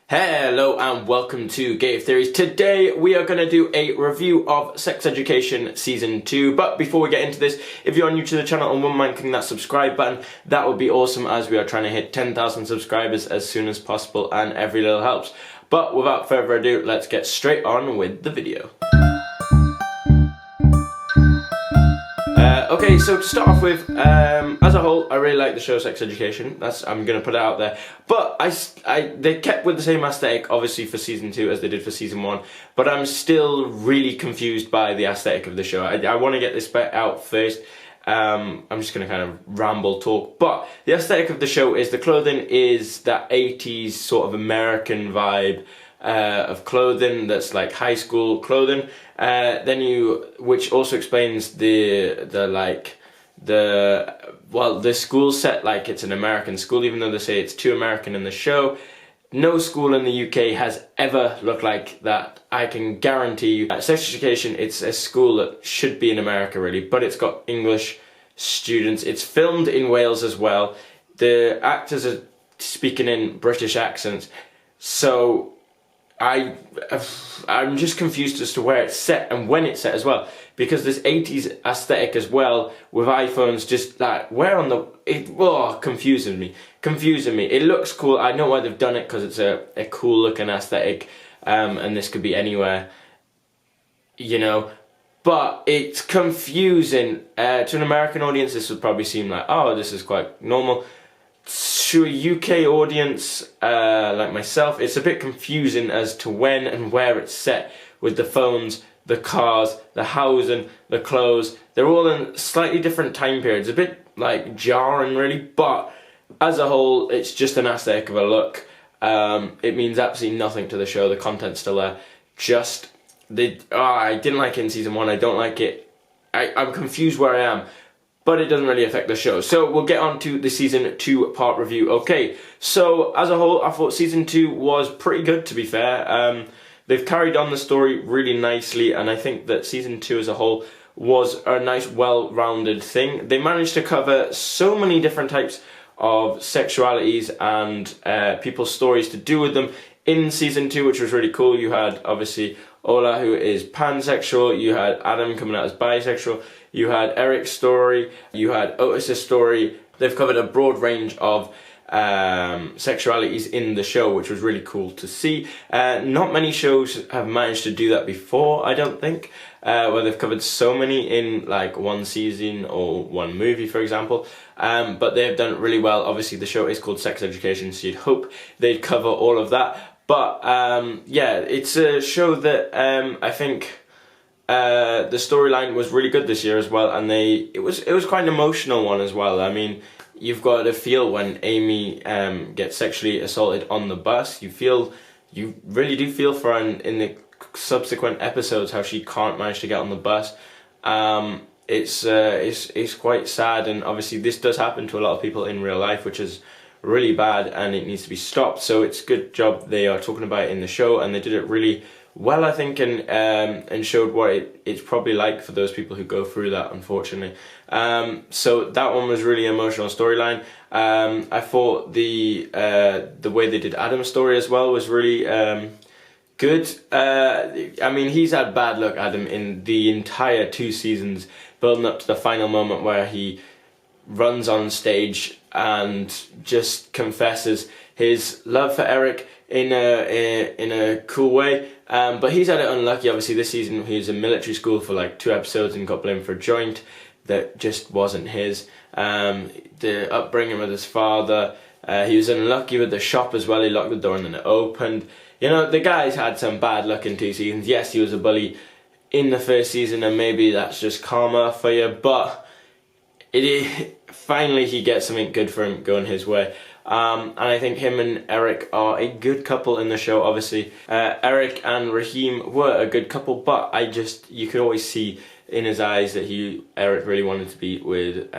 Hello and welcome to Gay Theories. Today we are going to do a review of Sex Education Season 2. But before we get into this, if you're new to the channel and wouldn't mind clicking that subscribe button, that would be awesome, as we are trying to hit 10,000 subscribers as soon as possible and every little helps. But without further ado, let's get straight on with the video. Okay, so to start off with, as a whole, I really like the show Sex Education. I'm going to put it out there. But they kept with the same aesthetic, obviously, for Season 2 as they did for Season 1. But I'm still really confused by the aesthetic of the show. I want to get this bit out first. I'm just going to kind of ramble talk. But the aesthetic of the show is the clothing is that 80s sort of American vibe. Of clothing that's like high school clothing, which also explains the school set like it's an American school, even though they say it's too American in the show. No school in the UK has ever looked like that. I can guarantee you. Sex Education, it's a school that should be in America really, but it's got English students. It's filmed in Wales as well. The actors are speaking in British accents, so I'm just confused as to where it's set and when it's set as well, because this 80s aesthetic as well with iPhones, just like where on the confusing me. It looks cool. I know why they've done it, because it's a cool looking aesthetic, and this could be anywhere, you know. But it's confusing to an American audience. This would probably seem like, oh, this is quite normal. To a UK audience like myself, it's a bit confusing as to when and where it's set, with the phones, the cars, the housing, the clothes. They're all in slightly different time periods, a bit like jarring really, but as a whole it's just an aesthetic of a look. It means absolutely nothing to the show. The content's still there. I didn't like it in Season 1, I don't like it. I'm confused where I am. But it doesn't really affect the show. So we'll get on to the Season 2 part review. Okay, so as a whole, I thought Season 2 was pretty good, to be fair. They've carried on the story really nicely, and I think that Season 2 as a whole was a nice, well-rounded thing. They managed to cover so many different types of sexualities and people's stories to do with them in Season 2, which was really cool. You had, obviously, Ola, who is pansexual. You had Adam coming out as bisexual. You had Eric's story. You had Otis's story. They've covered a broad range of sexualities in the show, which was really cool to see. Not many shows have managed to do that before, I don't think, where they've covered so many in like one season or one movie, for example. But they've done it really well. Obviously, the show is called Sex Education, so you'd hope they'd cover all of that. But yeah, it's a show that I think the storyline was really good this year as well, and it was quite an emotional one as well. I mean, you've got to feel when Amy gets sexually assaulted on the bus. You really do feel for her in the subsequent episodes, how she can't manage to get on the bus. It's quite sad, and obviously this does happen to a lot of people in real life, which is really bad, and it needs to be stopped. So it's a good job they are talking about it in the show, and they did it really well, I think, and showed what it's probably like for those people who go through that, unfortunately. So that one was really emotional storyline. I thought the way they did Adam's story as well was really good. I mean, he's had bad luck, Adam, in the entire 2 seasons, building up to the final moment where he runs on stage and just confesses his love for Eric in a cool way. But he's had it unlucky. Obviously, this season he was in military school for like 2 episodes and got blamed for a joint that just wasn't his. The upbringing with his father, he was unlucky with the shop as well. He locked the door and then it opened. You know, the guy's had some bad luck in 2 seasons. Yes, he was a bully in the first season, and maybe that's just karma for you, but finally he gets something good for him going his way. And I think him and Eric are a good couple in the show. Obviously, Eric and Raheem were a good couple, but you could always see in his eyes that Eric really wanted to be with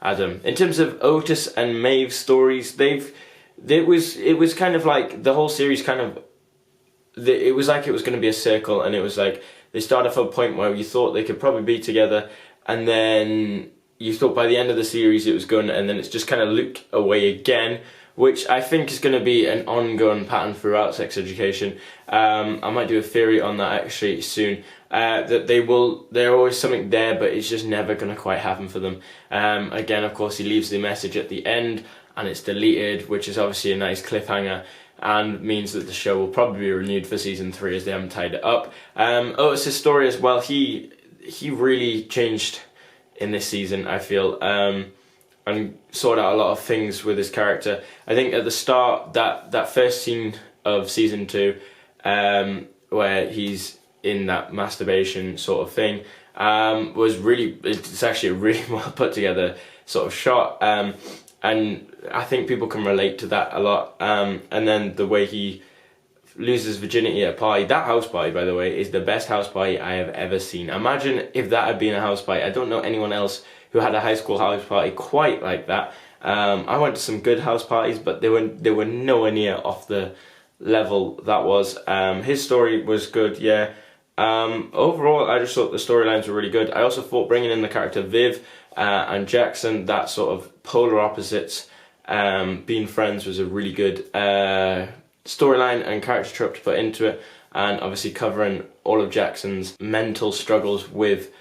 Adam. In terms of Otis and Maeve's stories, it was kind of like the whole series it was like it was going to be a circle, and it was like they started from a point where you thought they could probably be together, and then you thought by the end of the series it was going, and then it's just kind of looped away again, which I think is going to be an ongoing pattern throughout Sex Education. I might do a theory on that actually soon. That they're always something there, but it's just never going to quite happen for them. Again, of course, he leaves the message at the end, and it's deleted, which is obviously a nice cliffhanger, and means that the show will probably be renewed for season 3 as they haven't tied it up. Otis' story as well, he really changed in this season, I feel, and sorted out a lot of things with his character. I think at the start, that first scene of season 2, where he's in that masturbation sort of thing, it's actually a really well put together sort of shot, and I think people can relate to that a lot. And then the way he loses virginity at a party. That house party, by the way, is the best house party I have ever seen. Imagine if that had been a house party. I don't know anyone else who had a high school house party quite like that. I went to some good house parties, but they were nowhere near off the level that was. His story was good, yeah. Overall, I just thought the storylines were really good. I also thought bringing in the character Viv and Jackson, that sort of polar opposites, being friends, was a really good storyline and character trope to put into it, and obviously covering all of Jackson's mental struggles with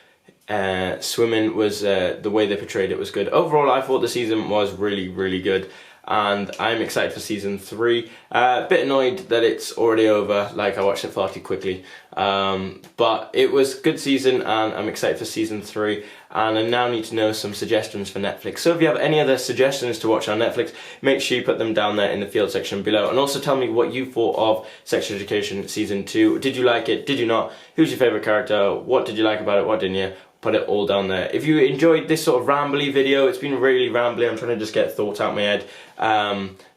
swimming was the way they portrayed it was good. Overall, I thought the season was really, really good, and I'm excited for season 3. A bit annoyed that it's already over, like I watched it far too quickly, but it was a good season, and I'm excited for season 3, and I now need to know some suggestions for Netflix. So if you have any other suggestions to watch on Netflix, make sure you put them down there in the field section below, and also tell me what you thought of Sex Education season 2. Did you like it? Did you not? Who's your favourite character? What did you like about it? What didn't you? Put it all down there. If you enjoyed this sort of rambly video, it's been really rambly, I'm trying to just get thoughts out my head,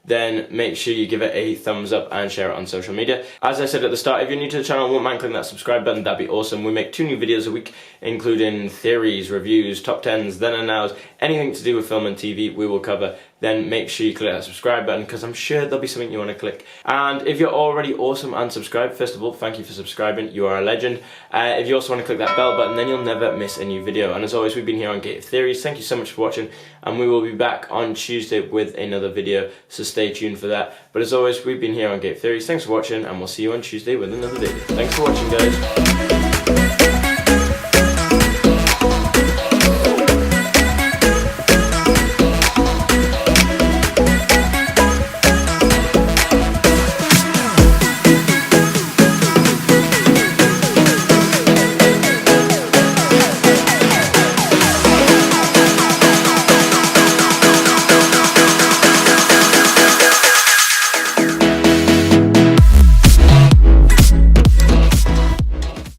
then make sure you give it a thumbs up and share it on social media. As I said at the start, if you're new to the channel and won't mind clicking that subscribe button, that'd be awesome. We make 2 new videos a week, including theories, reviews, top 10s, then and nows, anything to do with film and TV we will cover. Then make sure you click that subscribe button, because I'm sure there'll be something you want to click. And if you're already awesome and subscribed, first of all, thank you for subscribing, you are a legend. If you also want to click that bell button, then you'll never miss a new video. And as always, we've been here on Gate of Theories. Thank you so much for watching, and we will be back on Tuesday with another video, so stay tuned for that. But as always, we've been here on Gate of Theories. Thanks for watching, and we'll see you on Tuesday with another video. Thanks for watching, guys.